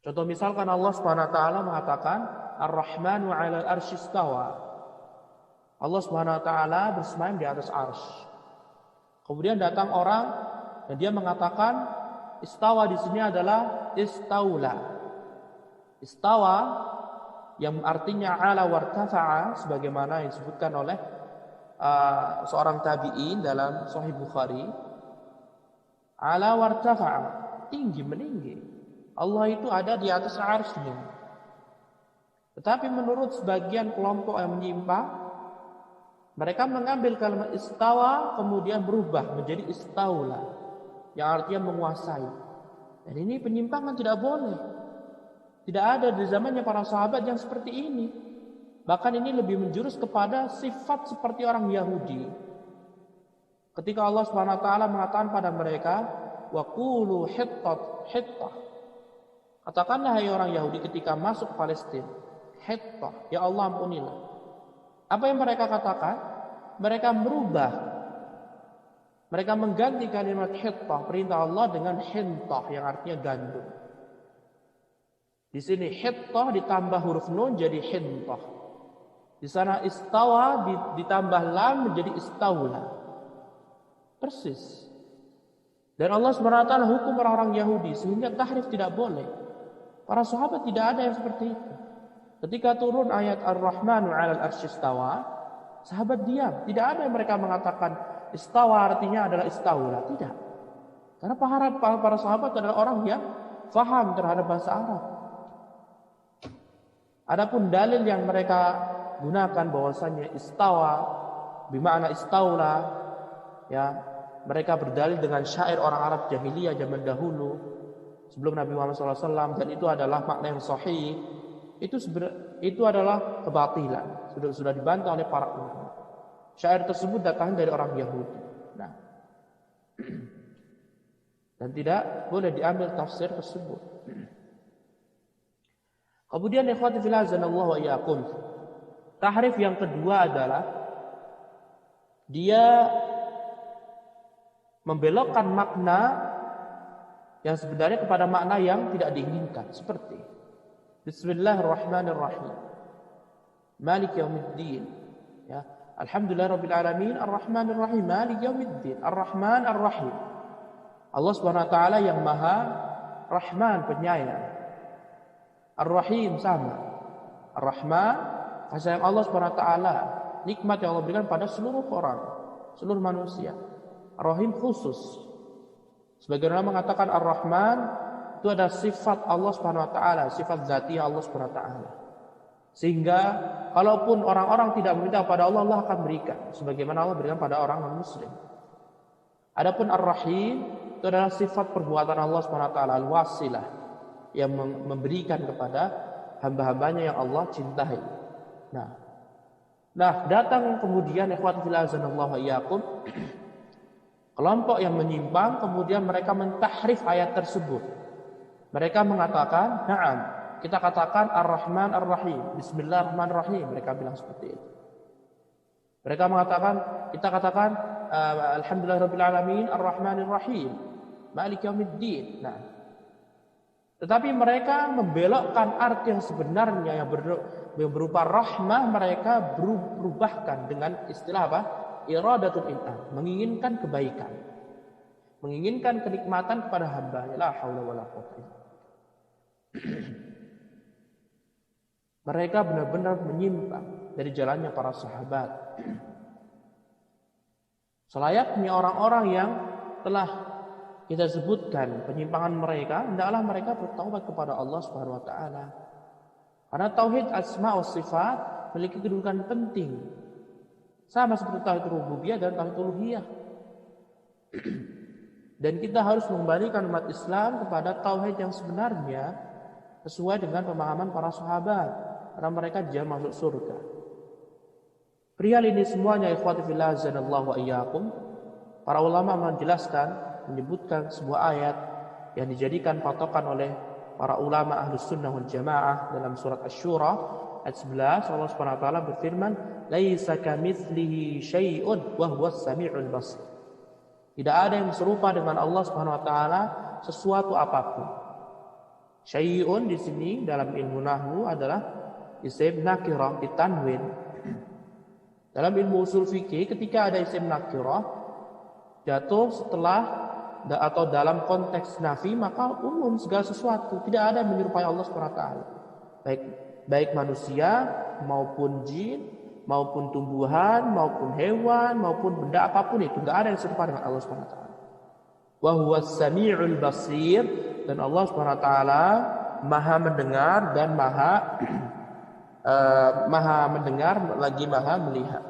Contoh misalkan Allah Subhanahu wa taala mengatakan Ar-Rahmanu 'alal arsy istawa. Allah Subhanahu wa taala bersemayam di atas arsy. Kemudian datang orang dan dia mengatakan istawa di sini adalah istaula. Istawa yang artinya ala wartafa'a sebagaimana yang disebutkan oleh seorang tabi'in dalam Sahih Bukhari. Ala wartafa'a, tinggi meninggi. Allah itu ada di atas arsy-Nya. Tetapi menurut sebagian kelompok yang menyimpang, mereka mengambil kalimat istawa kemudian berubah menjadi istaula, yang artinya menguasai. Dan ini penyimpangan, tidak boleh. Tidak ada di zamannya para sahabat yang seperti ini. Bahkan ini lebih menjurus kepada sifat seperti orang Yahudi. Ketika Allah Subhanahu wa taala mengatakan pada mereka, wa qulu hittah. Katakanlah hai orang Yahudi ketika masuk Palestina, hittah, ya Allah ampunilah. Apa yang mereka katakan? Mereka merubah. Mereka mengganti kalimat hittah, perintah Allah, dengan hintah yang artinya gandum. Di sini hittah ditambah huruf nun jadi hintah. Di sana istawa ditambah lam menjadi istaula. Persis. Dan Allah SWT hukum orang-orang Yahudi sehingga tahrif tidak boleh. Para sahabat tidak ada yang seperti itu. Ketika turun ayat Ar-Rahmanu 'alal arsy istawa, sahabat diam. Tidak ada yang mereka mengatakan istawa artinya adalah istaula. Tidak. Karena para sahabat adalah orang yang faham terhadap bahasa Arab. Adapun dalil yang mereka gunakan bahwasanya istawa bermakna istaula, ya, mereka berdalil dengan syair orang Arab jahiliyah zaman dahulu sebelum Nabi Muhammad SAW, dan itu adalah makna yang sahih. Itu adalah kebatilan, sudah dibantah oleh para ulama. Syair tersebut datang dari orang Yahudi. Nah, dan tidak boleh diambil tafsir tersebut. Kemudian ikhwati fillah azanallahu wa iyyakum, tahrif yang kedua adalah dia membelokkan makna yang sebenarnya kepada makna yang tidak diinginkan, seperti Bismillahirrahmanirrahim, Maliki yaumiddin, ya, Alhamdulillahirabbil alamin, Arrahmanirrahim, Maliki yaumiddin, Arrahman Arrahim. Allah Subhanahu wa taala yang Maha Rahman, penyayang. Ar-Rahim sama. Ar-Rahman, kasih sayang Allah Subhanahu wa taala, nikmat yang Allah berikan pada seluruh orang, seluruh manusia. Ar-Rahim khusus. Sebagian orang mengatakan Ar-Rahman itu adalah sifat Allah Subhanahu wa taala, sifat zati Allah Subhanahu wa taala. Sehingga kalaupun orang-orang tidak meminta kepada Allah, Allah akan berikan sebagaimana Allah berikan pada orang non-muslim. Adapun Ar-Rahim itu adalah sifat perbuatan Allah Subhanahu wa taala, al-wasilah, yang memberikan kepada hamba-hambanya yang Allah cintai. Nah, datang kemudian ikhwat fillah azanallahu wa iyyakum, kelompok yang menyimpang, kemudian mereka mentahrif ayat tersebut. Mereka mengatakan, "Na'am, kita katakan Ar-Rahman Ar-Rahim, Bismillahirrahmanirrahim." Mereka bilang seperti itu. Mereka mengatakan, kita katakan Alhamdulillahirabbil alamin, Ar-Rahmanirrahim, Maliki yaumiddin. Nah, tetapi mereka membelokkan arti yang sebenarnya yang berupa rahmah, mereka berubahkan dengan istilah apa? Iradatul in'am, menginginkan kebaikan, menginginkan kenikmatan kepada hamba-Nya. La haula wala quwwata illa billah. Mereka benar-benar menyimpang dari jalannya para sahabat. Selayaknya orang-orang yang telah kita sebutkan penyimpangan mereka, hendaklah mereka bertaubat kepada Allah Subhanahu wa taala. Karena tauhid asma wa sifat memiliki kedudukan penting. Sama seperti tauhid rububiyah dan tauhid uluhiyah. Dan kita harus mengembalikan umat Islam kepada tauhid yang sebenarnya sesuai dengan pemahaman para sahabat, karena mereka dia masuk surga. Perihal ini semuanya ikhwati fillah azanallahu wa iyyakum, para ulama menyebutkan sebuah ayat yang dijadikan patokan oleh para ulama Ahlus Sunnah wal Jamaah dalam surat Asy-Syura ayat 11. Allah Subhanahu wa taala berfirman, "Laisa kamitslihi syai'un wa huwas samiul basir." Tidak ada yang serupa dengan Allah Subhanahu wa taala sesuatu apapun. Syai'un di sini dalam ilmu nahwu adalah isim nakirah ditanwin. Dalam ilmu usul fikih ketika ada isim nakirah jatuh setelah atau dalam konteks nafi maka umum segala sesuatu, tidak ada yang menyerupai Allah SWT. Baik manusia maupun jin, maupun tumbuhan, maupun hewan, maupun benda apapun itu, tidak ada yang serupa dengan Allah SWT. Wa huwas sami'ul basir, dan Allah SWT maha mendengar dan maha mendengar lagi maha melihat.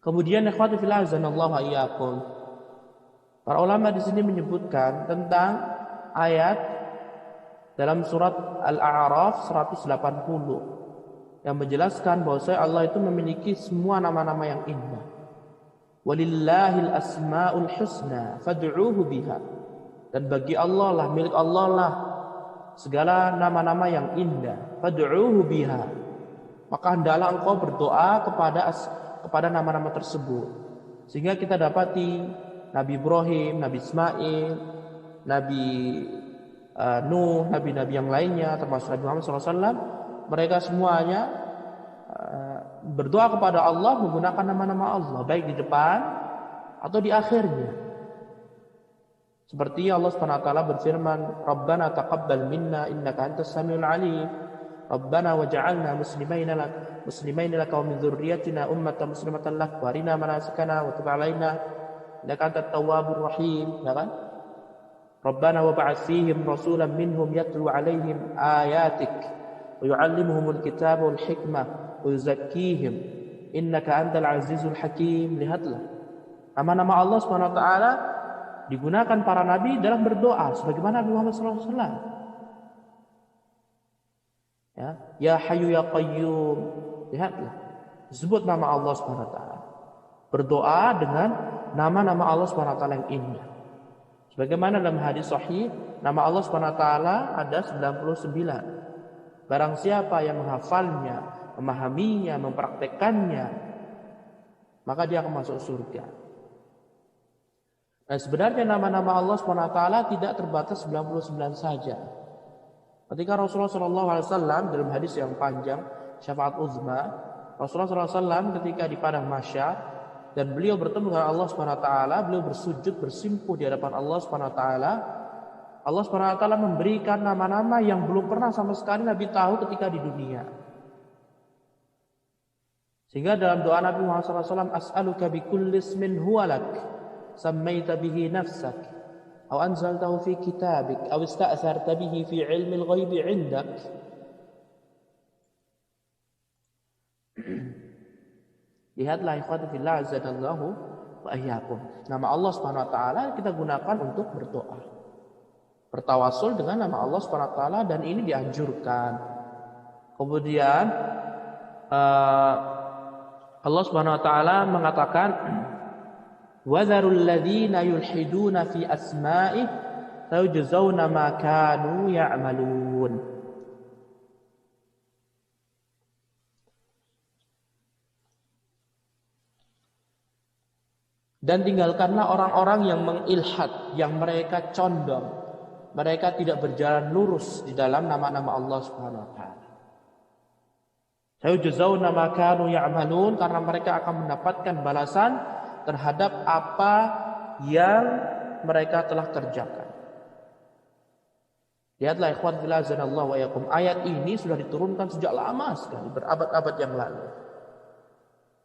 Kemudian ikhwati fillah azanallahu wa iyyakum, para ulama di sini menyebutkan tentang ayat dalam surat Al-A'raf 180 yang menjelaskan bahwa Allah itu memiliki semua nama-nama yang indah. Walillahil asmaul husna fad'uuhu biha. Dan bagi Allah lah, milik Allah lah segala nama-nama yang indah. Fad'uuhu biha. Maka hendaklah engkau berdoa kepada nama-nama tersebut. Sehingga kita dapati Nabi Ibrahim, Nabi Ismail, Nabi Nuh, nabi-nabi yang lainnya termasuk Nabi Muhammad SAW, mereka semuanya berdoa kepada Allah menggunakan nama-nama Allah, baik di depan atau di akhirnya. Seperti Allah SWT berfirman, Rabbana taqabbal minna innaka antas samiul alim, Rabbana waj'alna muslimaina laka wa min dzurriyyatina ummatan muslimatan lak wa arina manasikana wa tub 'alaina innaka antat tawwabur rahim. Ya kan? Rabbana wa ba'ats fihim rasulan minhum yatlu 'alaihim ayatik wa yu'allimuhumul kitaba wal hikmah wa yuzakkihim innaka antal azizul hakim. Lihatlah nama-nama Allah SWT digunakan para nabi dalam berdoa sebagaimana Nabi Muhammad SAW. Ya Hayyu ya Qayyum, lihatlah disebut nama Allah SWT. Berdoa dengan nama-nama Allah SWT yang indah. Sebagaimana dalam hadis sahih, nama Allah SWT ada 99. Barang siapa yang menghafalnya, memahaminya, mempraktekannya, maka dia akan masuk surga. Nah, sebenarnya nama-nama Allah SWT tidak terbatas 99 saja. Ketika Rasulullah SAW dalam hadis yang panjang, syafaat uzma, Rasulullah SAW ketika di padang mahsyar dan beliau bertemu dengan Allah SWT, beliau bersujud bersimpuh di hadapan Allah SWT. Allah SWT memberikan nama-nama yang belum pernah sama sekali Nabi tahu ketika di dunia. Sehingga dalam doa Nabi Muhammad SAW, as'aluka bikulli ismin huwa lak sammaita bihi nafsak aw anzaltahu fi kitabik aw ista'tharta bihi fi ilmil ghaibi 'indak. Lihatlah ikhwati fillah azanallahu wa iyyakum. Nama Allah Subhanahu wa taala kita gunakan untuk berdoa. Bertawasul dengan nama Allah Subhanahu wa taala, dan ini dianjurkan. Kemudian Allah Subhanahu wa taala mengatakan wa dzarul ladzina yulhiduna fi asma'ihi sayujzauna ma kanu ya'malun. Dan tinggalkanlah orang-orang yang mengilhad, yang mereka condong, mereka tidak berjalan lurus di dalam nama-nama Allah Subhanahu wa taala. Sayujzauna ma kanu ya'malun, karena mereka akan mendapatkan balasan terhadap apa yang mereka telah kerjakan. Lihatlah ikhwan fillah azanallahu wa iyyakum, ayat ini sudah diturunkan sejak lama sekali, berabad-abad yang lalu.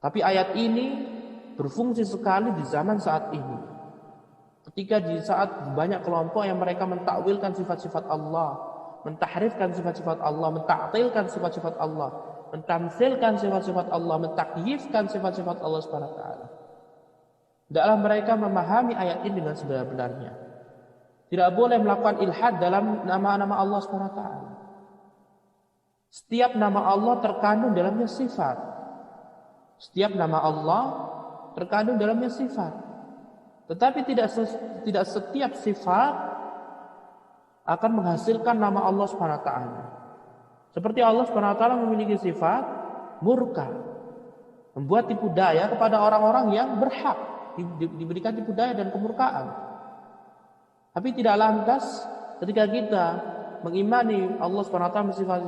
Tapi ayat ini berfungsi sekali di zaman saat ini. Ketika di saat banyak kelompok yang mereka mentakwilkan sifat-sifat Allah, mentahrifkan sifat-sifat Allah, mentaktilkan sifat-sifat Allah, mentamtsilkan sifat-sifat Allah, mentakyifkan sifat-sifat Allah Subhanahu wa taala. Tidaklah mereka memahami ayat ini dengan sebenar-benarnya. Tidak boleh melakukan ilhad dalam nama-nama Allah Subhanahu wa taala. Setiap nama Allah terkandung dalamnya sifat. Setiap nama Allah terkandung dalamnya sifat. Tetapi tidak setiap sifat akan menghasilkan nama Allah Subhanahu wa taala. Seperti Allah Subhanahu wa taala memiliki sifat murka, membuat tipu daya kepada orang-orang yang berhak diberikan tipu daya dan kemurkaan. Tapi tidak lantas ketika kita mengimani Allah SWT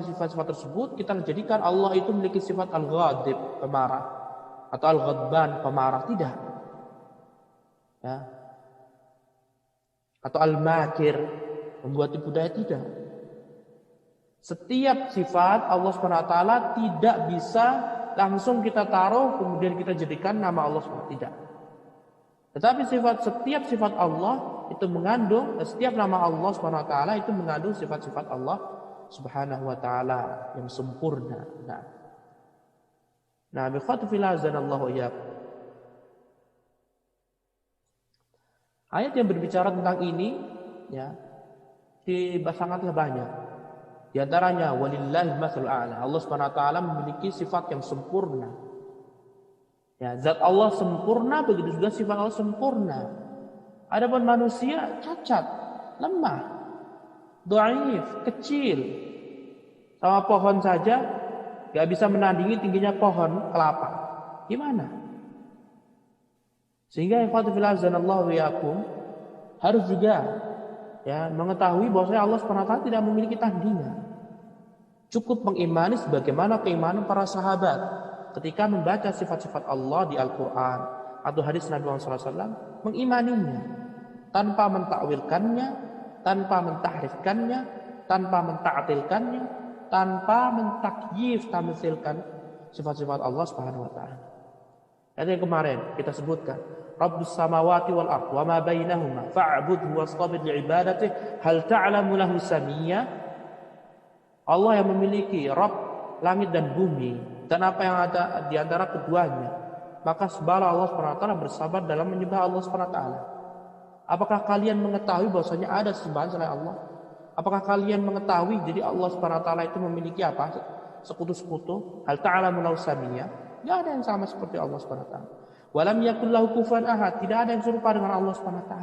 sifat-sifat tersebut, kita menjadikan Allah itu memiliki sifat al-ghadib, pemarah, atau al-ghadban, pemarah. Tidak. Ya. Atau al-makir, membuat tipu daya. Tidak. Setiap sifat Allah SWT tidak bisa langsung kita taruh kemudian kita jadikan nama Allah SWT. Tidak. Tetapi setiap sifat Allah itu mengandung, setiap nama Allah SWT itu mengandung sifat-sifat Allah Subhanahu wa taala yang sempurna. Nah, bikhatu fil azanallahu iyyakum. Ayat yang berbicara tentang ini ya sangatlah banyak. Di antaranya walillahil matsalul a'la. Allah Subhanahu wa taala memiliki sifat yang sempurna. Ya, zat Allah sempurna, begitu juga sifat Allah sempurna. Adapun manusia cacat, lemah, dhaif, kecil. Sama pohon saja enggak bisa menandingi tingginya pohon kelapa. Gimana? Sehingga ikhwatu fillah azanallahu wa iyyakum harus juga ya mengetahui bahwa Allah Subhanahu wa taala tidak memiliki tandingan. Cukup mengimani sebagaimana keimanan para sahabat ketika membaca sifat-sifat Allah di Al-Qur'an atau hadis Nabi Muhammad SAW, mengimaninya tanpa mentakwilkannya, tanpa mentahrifkannya, tanpa menta'tilkannya, tanpa mentakyif tamtsilkan sifat-sifat Allah Subhanahu wa taala. Yang kemarin kita sebutkan, Rabbus samawati wal ardh wa ma bainahuma fa'budhu wastabir li'ibadatihi hal ta'lamu lahu samiyya. Allah yang memiliki Rabb langit dan bumi dan apa yang ada di antara keduanya, maka sembahlah Allah SWT bersabar dalam menyembah Allah SWT. Apakah kalian mengetahui bahwasanya ada sembahan selain Allah? Apakah kalian mengetahui jadi Allah SWT itu memiliki apa? Sekutu-sekutu? Hal ta'alamu lahu samiyya? Tidak ada yang sama seperti Allah SWT. Walam yakul lahu kufuwan ahad. Tidak ada yang serupa dengan Allah SWT.